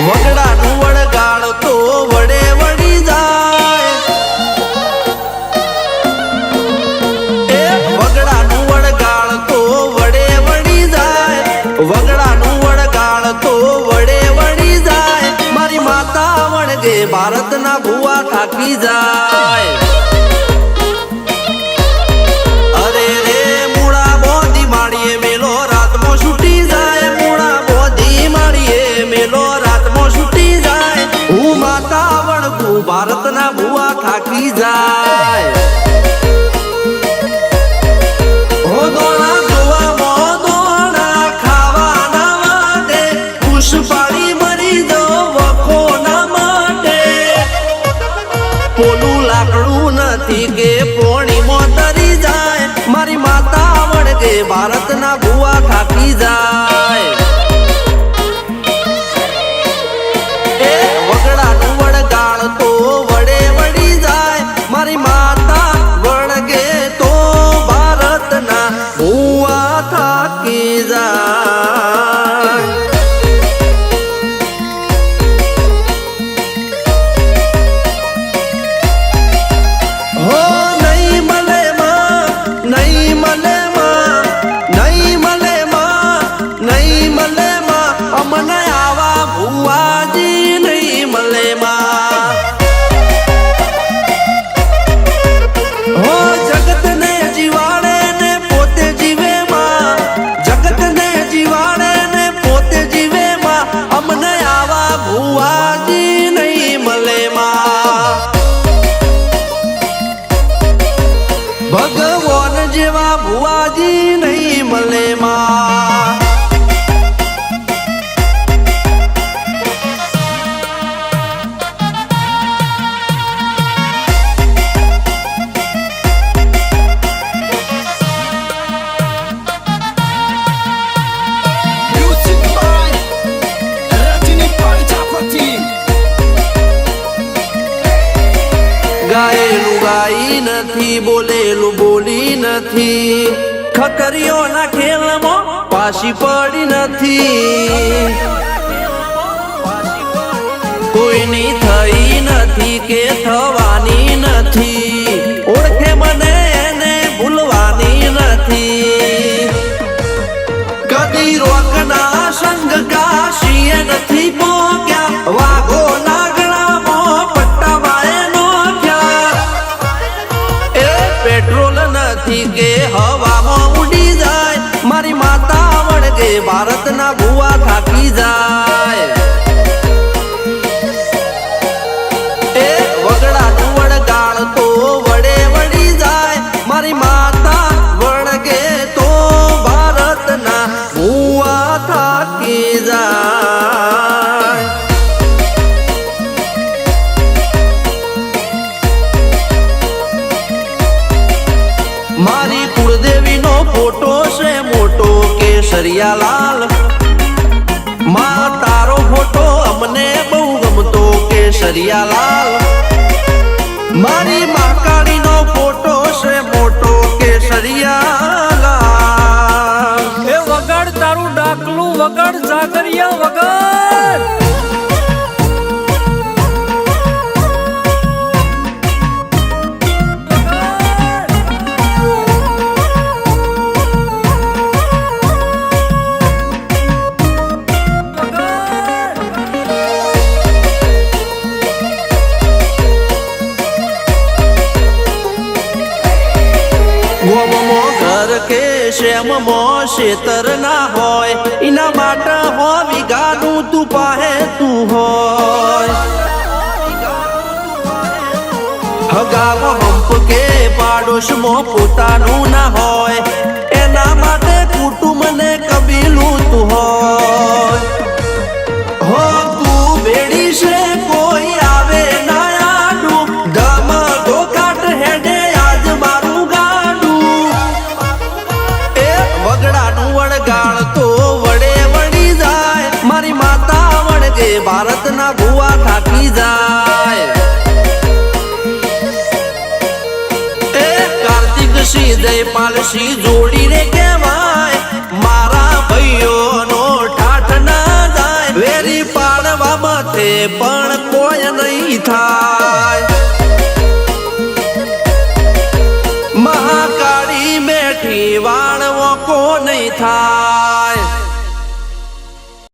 વગડાનું વળગાડ તો વડે વળી જાય, એ વગડાનું વળગાડ તો વડે વળી જાય, વગડાનું વળગાડ તો વડે વળી જાય, મારી માતા વળગે ભારતના ભુવા થાકી જાય. અરે રે મૂળા બોધી માળીએ મેલો રાતમાં છૂટી જાય, મૂળા બોધી માળીએ મેલો છૂટી જાય, હું માતા વળગું ભારતના ભુવા થાકી જાય. હો દોણા જોવામાં દોણા ખાવાના માટે, ખુશ પાડી મરી દો વખોના માટે. પોલું લાકડું નથી કે પોણીમાં તરી જાય, મારી માતા વળગે ભારતના ભુવા થાકી જાય. વગડાનું વળગાડ તો વડે વળી જાય, મારી માતા વળગે તો ભારતના ભુવા થાકી જાય. હો નહીં મળે માં, નહીં મળે માં, નહીં મળે માં, નહીં મળે માં, અમને આવા ભુવાજી નહીં મળે માં. હો જગતને જીવાડે ને પોતે જીવે માં, જગતને જીવાડે ને પોતે જીવે માં, અમને આવા ભુવાજી નહીં મળે માં. ભગવાન જેવા ભુવાજી નહીં મળે માં. ગાયેલું ગાઈ નથી, બોલેલું બોલી નથી, ખતરીઓના ખેલમાં પાછી પડી નથી. કોઈની થઈ નથી કે થવાની નથી, ઓળખે મને એને ભૂલવાની નથી. કદી રોકના સંગ કાશીએ નથી પોક્યા, વાઘો નાગણામાં પટ્ટાવાએ પેટ્રોલ નથી કે હવામાં ઉડી જાય, મારી માતા વળગે ભારતના ભુવા થાકી જાય. એ વગડાનું વળગાડ તો વડે વળી જાય, મારી માતા વળગે તો ભારતના ભુવા થાકી જાય. મારી કુળદેવીનો ફોટો છે મોટો કેસરિયા લાલ, માં તારો ફોટો અમને બહુ ગમતો કેસરિયા લાલ. મારી મહાકાળીનો ફોટો છે મોટો કેસરિયા લાલ. એ વગડ તારું ડાકલું વગડ જાગરિયા વગડ. ઘર કે શ્યામમાં શેતર ના હોય, એના માટે હો વિગાનું તું પાહે તું હોય. હગાવો હંપ કે પાડોશમાં પોતાનું ના હોય, એના માટે કુટુંબ ને કબીલું તું હોય. હો તું બેડી છે કોઈ આવે ના આડું, ગમ ગોકાટ હેડે આજ મારું ભારતના ભુવા થાકી જાય. એ કાર્તિક સિંહ જયપાલ સિંહ જોડીને કહેવાય મારા ભાઈઓનો ઠાઠ ના જાય. વેરી પાડવા મથે પણ કોઈ નહીં થાય.